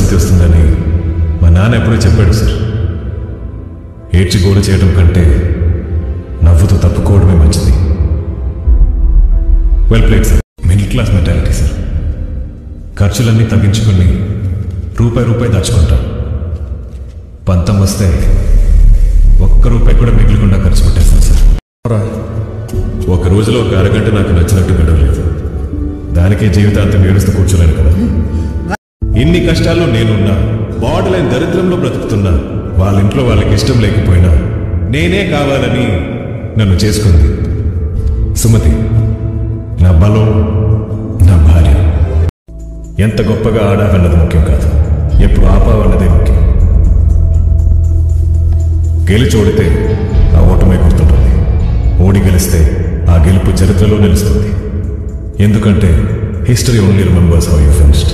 పరిస్థితి వస్తుందని మా నాన్న ఎప్పుడూ చెప్పాడు సార్. ఏడ్చి గోల చేయడం కంటే నవ్వుతూ తప్పుకోవడమే మంచిది. Well played sir. Middle class mentality sir. ఖర్చులన్నీ తగ్గించుకుని రూపాయి దాచుకుంటాం. పంతం వస్తే ఒక్క రూపాయి కూడా మిగిలికుండా ఖర్చు పెట్టేస్తాను సార్. ఒక రోజులో ఒక అరగంట నాకు నచ్చినట్టు గడవలేదు. దానికే జీవితాంతం ఏడుస్తూ కూర్చోలేను కదా. ఇన్ని కష్టాల్లో నేనున్నా, బార్డర్ లైన్ దరిద్రంలో బ్రతుకుతున్నా, వాళ్ళ ఇంట్లో వాళ్ళకి ఇష్టం లేకపోయినా నేనే కావాలని నన్ను చేసుకుంది సుమతి. నా బలం, నా భార్య. ఎంత గొప్పగా ఆడాలన్నది ముఖ్యం కాదు, ఎప్పుడు ఆపావన్నదే ముఖ్యం. గెలిచి ఓడితే ఆ ఓటమే గుర్తుంటుంది. ఓడి గెలిస్తే ఆ గెలుపు చరిత్రలో నిలుస్తుంది. ఎందుకంటే history only remembers how you finished.